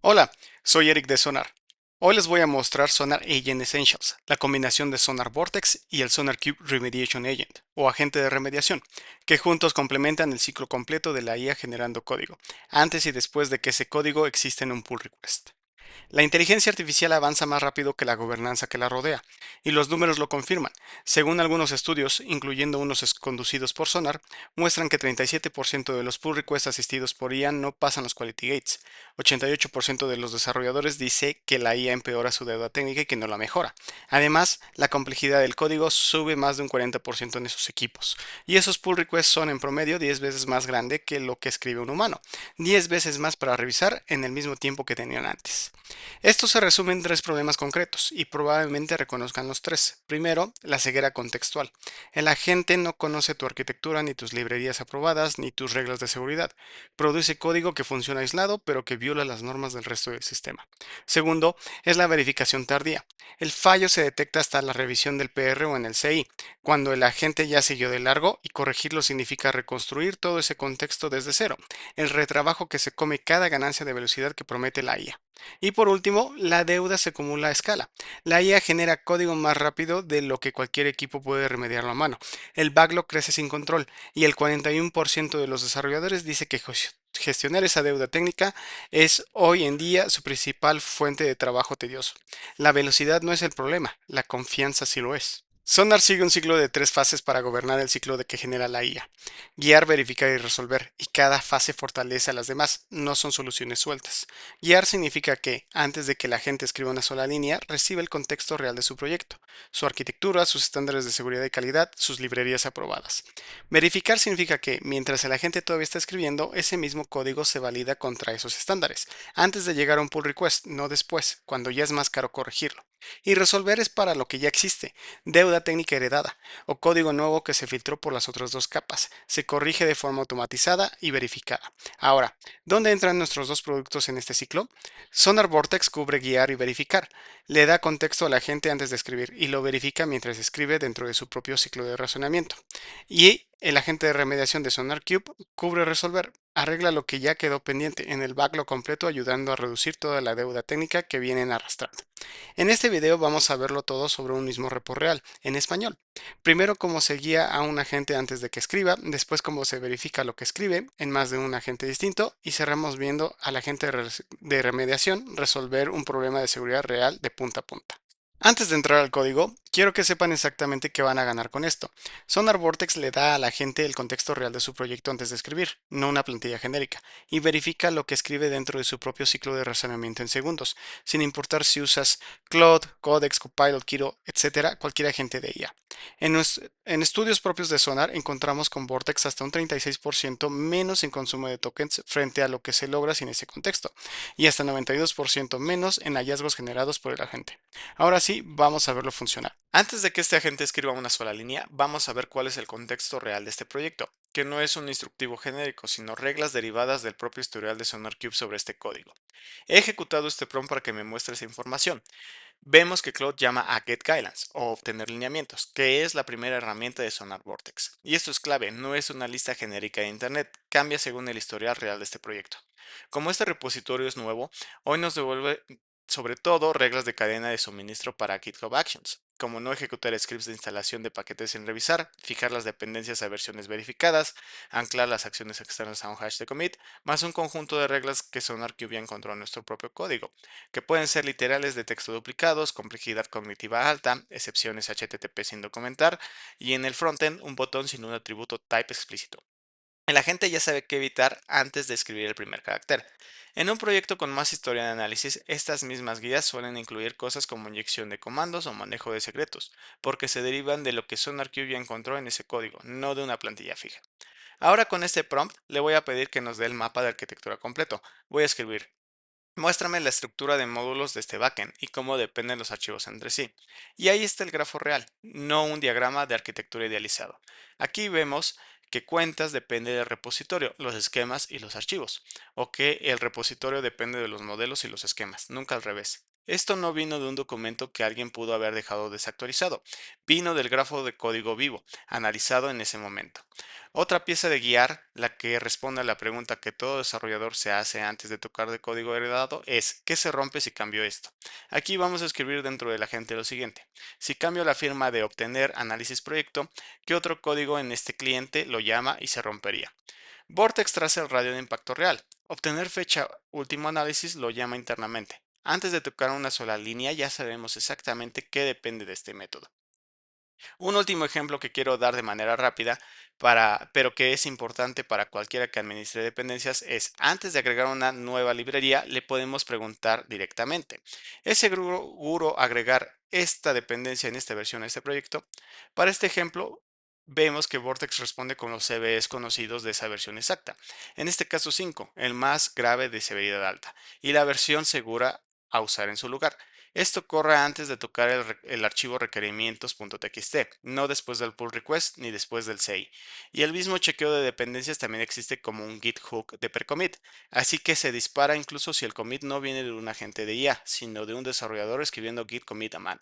Hola, soy Eric de Sonar. Hoy les voy a mostrar Sonar Agent Essentials, la combinación de Sonar Vortex y el Sonar Cube Remediation Agent, o agente de remediación, que juntos complementan el ciclo completo de la IA generando código, antes y después de que ese código exista en un pull request. La inteligencia artificial avanza más rápido que la gobernanza que la rodea, y los números lo confirman. Según algunos estudios, incluyendo unos conducidos por Sonar, muestran que 37% de los pull requests asistidos por IA no pasan los quality gates. 88% de los desarrolladores dice que la IA empeora su deuda técnica y que no la mejora. Además, la complejidad del código sube más de un 40% en esos equipos, y esos pull requests son en promedio 10 veces más grande que lo que escribe un humano, 10 veces más para revisar en el mismo tiempo que tenían antes. Esto se resume en tres problemas concretos y probablemente reconozcan los tres. Primero, la ceguera contextual. El agente no conoce tu arquitectura, ni tus librerías aprobadas, ni tus reglas de seguridad. Produce código que funciona aislado, pero que viola las normas del resto del sistema. Segundo, es la verificación tardía. El fallo se detecta hasta la revisión del PR o en el CI, cuando el agente ya siguió de largo y corregirlo significa reconstruir todo ese contexto desde cero, el retrabajo que se come cada ganancia de velocidad que promete la IA. Y por último, la deuda se acumula a escala. La IA genera código más rápido de lo que cualquier equipo puede remediarlo a mano. El backlog crece sin control y el 41% de los desarrolladores dice que gestionar esa deuda técnica es hoy en día su principal fuente de trabajo tedioso. La velocidad no es el problema, la confianza sí lo es. Sonar sigue un ciclo de tres fases para gobernar el ciclo de que genera la IA. Guiar, verificar y resolver, y cada fase fortalece a las demás, no son soluciones sueltas. Guiar significa que, antes de que la gente escriba una sola línea, recibe el contexto real de su proyecto, su arquitectura, sus estándares de seguridad y calidad, sus librerías aprobadas. Verificar significa que, mientras el agente todavía está escribiendo, ese mismo código se valida contra esos estándares, antes de llegar a un pull request, no después, cuando ya es más caro corregirlo. Y resolver es para lo que ya existe, deuda técnica heredada, o código nuevo que se filtró por las otras dos capas, se corrige de forma automatizada y verificada. Ahora, ¿dónde entran nuestros dos productos en este ciclo? Sonar Vortex cubre guiar y verificar. Le da contexto a la gente antes de escribir y lo verifica mientras escribe dentro de su propio ciclo de razonamiento. Y el agente de remediación de SonarCube cubre resolver. Arregla lo que ya quedó pendiente en el backlog completo, ayudando a reducir toda la deuda técnica que vienen arrastrando. En este video vamos a verlo todo sobre un mismo repo real, en español. Primero cómo se guía a un agente antes de que escriba, después cómo se verifica lo que escribe en más de un agente distinto y cerramos viendo al agente de remediación resolver un problema de seguridad real de punta a punta. Antes de entrar al código, quiero que sepan exactamente qué van a ganar con esto. Sonar Vortex le da a la gente el contexto real de su proyecto antes de escribir, no una plantilla genérica, y verifica lo que escribe dentro de su propio ciclo de razonamiento en segundos, sin importar si usas Claude, Codex, Copilot, Kiro, etcétera, cualquier agente de IA. En estudios propios de Sonar encontramos con Vortex hasta un 36% menos en consumo de tokens frente a lo que se logra sin ese contexto, y hasta 92% menos en hallazgos generados por el agente. Ahora sí, vamos a verlo funcionar. Antes de que este agente escriba una sola línea, vamos a ver cuál es el contexto real de este proyecto, que no es un instructivo genérico, sino reglas derivadas del propio historial de SonarCube sobre este código. He ejecutado este prompt para que me muestre esa información. Vemos que Claude llama a Get Guidelines o obtener lineamientos, que es la primera herramienta de Sonar Vortex. Y esto es clave, no es una lista genérica de Internet, cambia según el historial real de este proyecto. Como este repositorio es nuevo, hoy nos devuelve sobre todo reglas de cadena de suministro para GitHub Actions, como no ejecutar scripts de instalación de paquetes sin revisar, fijar las dependencias a versiones verificadas, anclar las acciones externas a un hash de commit, más un conjunto de reglas que SonarQube ya encontró en nuestro propio código, que pueden ser literales de texto duplicados, complejidad cognitiva alta, excepciones HTTP sin documentar, y en el frontend un botón sin un atributo type explícito. El agente ya sabe qué evitar antes de escribir el primer carácter. En un proyecto con más historia de análisis, estas mismas guías suelen incluir cosas como inyección de comandos o manejo de secretos, porque se derivan de lo que SonarQube ya encontró en ese código, no de una plantilla fija. Ahora con este prompt le voy a pedir que nos dé el mapa de arquitectura completo. Voy a escribir: muéstrame la estructura de módulos de este backend y cómo dependen los archivos entre sí. Y ahí está el grafo real, no un diagrama de arquitectura idealizado. Aquí vemos que cuentas depende del repositorio, los esquemas y los archivos, o que el repositorio depende de los modelos y los esquemas, nunca al revés. Esto no vino de un documento que alguien pudo haber dejado desactualizado, vino del grafo de código vivo, analizado en ese momento. Otra pieza de guiar, la que responde a la pregunta que todo desarrollador se hace antes de tocar de código heredado, es ¿qué se rompe si cambio esto? Aquí vamos a escribir dentro de la gente lo siguiente. Si cambio la firma de obtener análisis proyecto, ¿qué otro código en este cliente lo llama y se rompería? Vortex traza el radio de impacto real. Obtener fecha último análisis lo llama internamente. Antes de tocar una sola línea ya sabemos exactamente qué depende de este método. Un último ejemplo que quiero dar de manera rápida, pero que es importante para cualquiera que administre dependencias, es antes de agregar una nueva librería, le podemos preguntar directamente. ¿Es seguro agregar esta dependencia en esta versión a este proyecto? Para este ejemplo, vemos que Vortex responde con los CVEs conocidos de esa versión exacta. En este caso 5, el más grave de severidad alta, y la versión segura a usar en su lugar. Esto corre antes de tocar el archivo requerimientos.txt, no después del pull request ni después del CI. Y el mismo chequeo de dependencias también existe como un git hook de precommit, así que se dispara incluso si el commit no viene de un agente de IA, sino de un desarrollador escribiendo git commit a mano.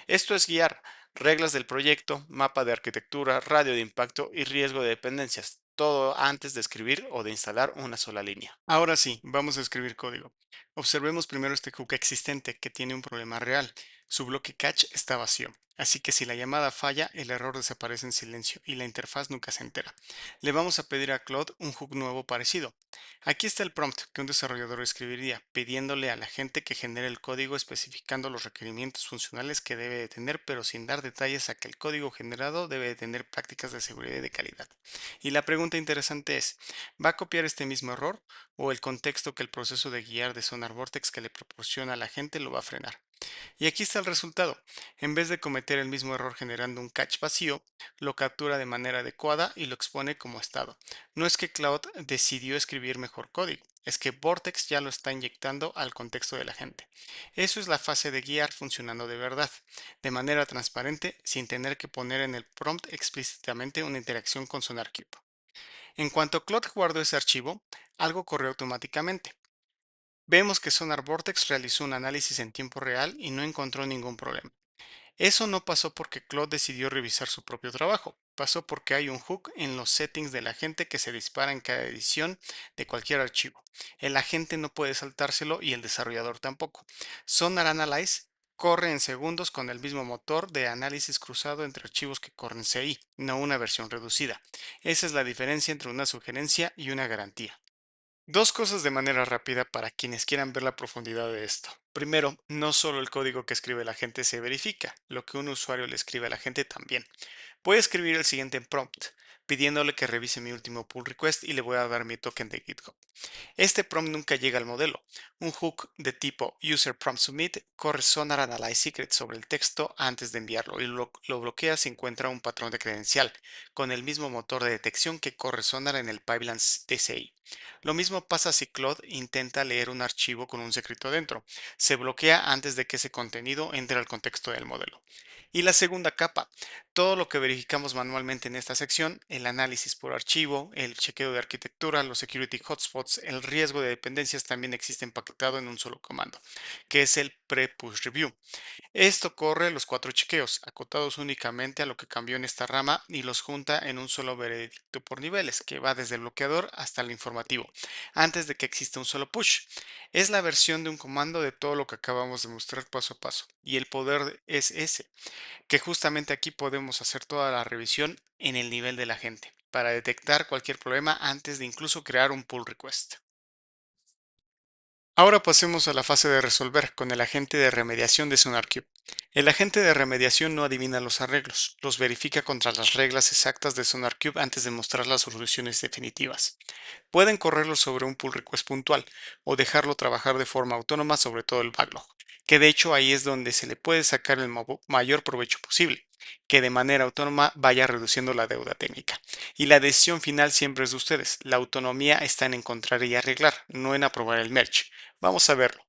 Esto es guiar reglas del proyecto, mapa de arquitectura, radio de impacto y riesgo de dependencias, todo antes de escribir o de instalar una sola línea. Ahora sí, vamos a escribir código. Observemos primero este hook existente que tiene un problema real. Su bloque catch está vacío, así que si la llamada falla, el error desaparece en silencio y la interfaz nunca se entera. Le vamos a pedir a Claude un hook nuevo parecido. Aquí está el prompt que un desarrollador escribiría, pidiéndole a la gente que genere el código especificando los requerimientos funcionales que debe de tener, pero sin dar detalles a que el código generado debe de tener prácticas de seguridad y de calidad. Y la pregunta interesante es, ¿va a copiar este mismo error o el contexto que el proceso de guiar de Sonar Vortex que le proporciona a la gente lo va a frenar? Y aquí está el resultado. En vez de cometer el mismo error generando un cache vacío, lo captura de manera adecuada y lo expone como estado. No es que Cloud decidió escribir mejor código, es que Vortex ya lo está inyectando al contexto de la gente. Eso es la fase de guiar funcionando de verdad, de manera transparente, sin tener que poner en el prompt explícitamente una interacción con SonarQube. En cuanto Claude guardó ese archivo, algo corrió automáticamente. Vemos que Sonar Vortex realizó un análisis en tiempo real y no encontró ningún problema. Eso no pasó porque Claude decidió revisar su propio trabajo, pasó porque hay un hook en los settings del agente que se dispara en cada edición de cualquier archivo. El agente no puede saltárselo y el desarrollador tampoco. Sonar Analyze corre en segundos con el mismo motor de análisis cruzado entre archivos que corren CI, no una versión reducida. Esa es la diferencia entre una sugerencia y una garantía. Dos cosas de manera rápida para quienes quieran ver la profundidad de esto. Primero, no solo el código que escribe la gente se verifica, lo que un usuario le escribe a la gente también. Voy a escribir el siguiente prompt, pidiéndole que revise mi último pull request y le voy a dar mi token de GitHub. Este prompt nunca llega al modelo. Un hook de tipo user_prompt_submit corre Sonar Analyze Secret sobre el texto antes de enviarlo y lo bloquea si encuentra un patrón de credencial, con el mismo motor de detección que corre Sonar en el pipeline DCI. Lo mismo pasa si Claude intenta leer un archivo con un secreto dentro. Se bloquea antes de que ese contenido entre al contexto del modelo. Y la segunda capa, todo lo que verificamos manualmente en esta sección, el análisis por archivo, el chequeo de arquitectura, los security hotspots, el riesgo de dependencias también existe empaquetado en un solo comando, que es el pre-push review. Esto corre los cuatro chequeos, acotados únicamente a lo que cambió en esta rama y los junta en un solo veredicto por niveles, que va desde el bloqueador hasta el informativo, antes de que exista un solo push. Es la versión de un comando de todo lo que acabamos de mostrar paso a paso, y el poder es ese, que justamente aquí podemos hacer toda la revisión en el nivel de la gente, para detectar cualquier problema antes de incluso crear un pull request. Ahora pasemos a la fase de resolver con el agente de remediación de SonarQube. El agente de remediación no adivina los arreglos, los verifica contra las reglas exactas de SonarQube antes de mostrar las soluciones definitivas. Pueden correrlo sobre un pull request puntual o dejarlo trabajar de forma autónoma sobre todo el backlog, que de hecho ahí es donde se le puede sacar el mayor provecho posible, que de manera autónoma vaya reduciendo la deuda técnica. Y la decisión final siempre es de ustedes. La autonomía está en encontrar y arreglar, no en aprobar el merge. Vamos a verlo.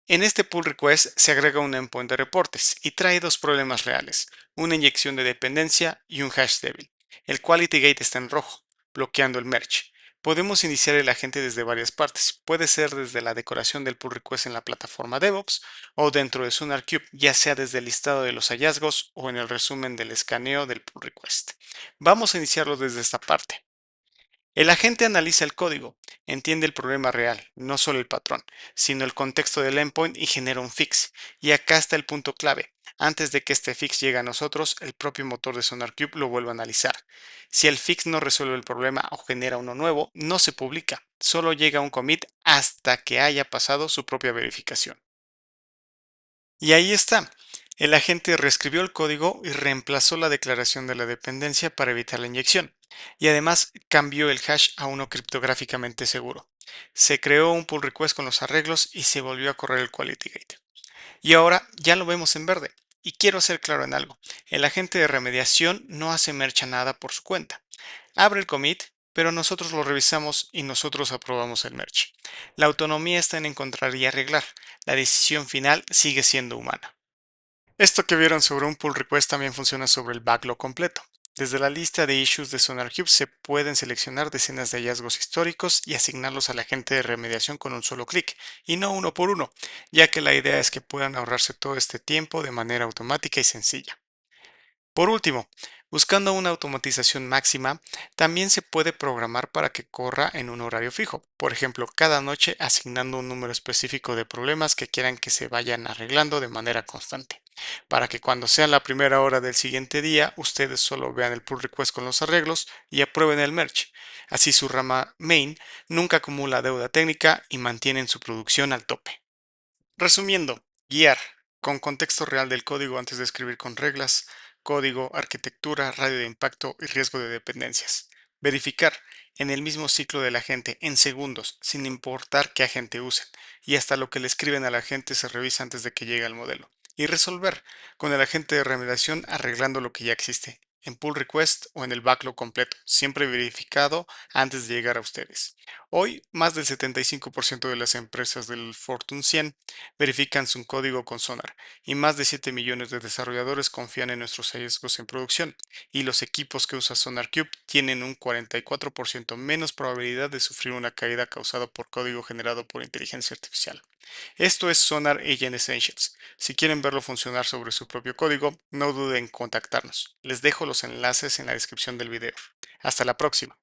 En este pull request se agrega un endpoint de reportes y trae dos problemas reales, una inyección de dependencia y un hash débil. El quality gate está en rojo, bloqueando el merge. Podemos iniciar el agente desde varias partes. Puede ser desde la decoración del pull request en la plataforma DevOps o dentro de SonarQube, ya sea desde el listado de los hallazgos o en el resumen del escaneo del pull request. Vamos a iniciarlo desde esta parte. El agente analiza el código, entiende el problema real, no solo el patrón, sino el contexto del endpoint y genera un fix. Y acá está el punto clave. Antes de que este fix llegue a nosotros, el propio motor de SonarQube lo vuelve a analizar. Si el fix no resuelve el problema o genera uno nuevo, no se publica, solo llega un commit hasta que haya pasado su propia verificación. Y ahí está. El agente reescribió el código y reemplazó la declaración de la dependencia para evitar la inyección. Y además cambió el hash a uno criptográficamente seguro. Se creó un pull request con los arreglos y se volvió a correr el quality gate. Y ahora ya lo vemos en verde. Y quiero ser claro en algo. El agente de remediación no hace mercha nada por su cuenta. Abre el commit, pero nosotros lo revisamos y nosotros aprobamos el merge. La autonomía está en encontrar y arreglar. La decisión final sigue siendo humana. Esto que vieron sobre un pull request también funciona sobre el backlog completo. Desde la lista de issues de SonarQube se pueden seleccionar decenas de hallazgos históricos y asignarlos al agente de remediación con un solo clic, y no uno por uno, ya que la idea es que puedan ahorrarse todo este tiempo de manera automática y sencilla. Por último, buscando una automatización máxima, también se puede programar para que corra en un horario fijo, por ejemplo, cada noche asignando un número específico de problemas que quieran que se vayan arreglando de manera constante, para que cuando sea la primera hora del siguiente día, ustedes solo vean el pull request con los arreglos y aprueben el merge. Así su rama main nunca acumula deuda técnica y mantienen su producción al tope. Resumiendo, guiar con contexto real del código antes de escribir con reglas, código, arquitectura, radio de impacto y riesgo de dependencias. Verificar en el mismo ciclo del agente en segundos, sin importar qué agente usen, y hasta lo que le escriben al agente se revisa antes de que llegue al modelo. Y resolver con el agente de remediación arreglando lo que ya existe, en pull request o en el backlog completo, siempre verificado antes de llegar a ustedes. Hoy, más del 75% de las empresas del Fortune 100 verifican su código con Sonar y más de 7 millones de desarrolladores confían en nuestros hallazgos en producción y los equipos que usa SonarQube tienen un 44% menos probabilidad de sufrir una caída causada por código generado por inteligencia artificial. Esto es Sonar Agent Essentials. Si quieren verlo funcionar sobre su propio código, no duden en contactarnos. Les dejo los enlaces en la descripción del video. Hasta la próxima.